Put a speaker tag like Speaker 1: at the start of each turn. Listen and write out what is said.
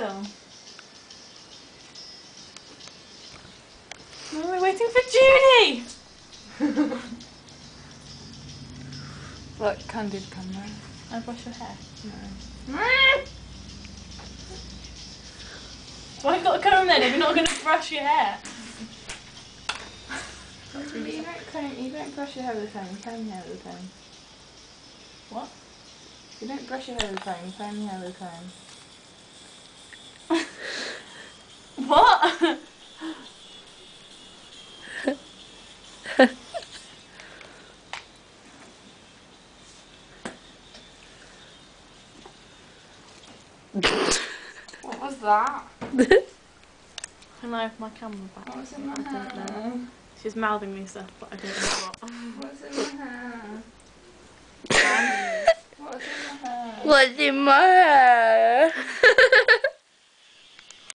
Speaker 1: still? We're waiting for Judy!
Speaker 2: Look, candid camera.
Speaker 1: I brush your hair?
Speaker 2: No.
Speaker 1: Why have you got a comb then if you're not going to brush your hair?
Speaker 2: You don't brush your hair with a comb, you comb your hair with a comb.
Speaker 1: What?
Speaker 2: You don't brush your hair with a comb, you comb your hair with a comb.
Speaker 1: What?
Speaker 2: What was that?
Speaker 1: Can I have my camera back?
Speaker 2: What's in my hair?
Speaker 1: She's mouthing me stuff, but I don't know what.
Speaker 2: What's in my hair? What's in my hair?
Speaker 3: What's in my hair?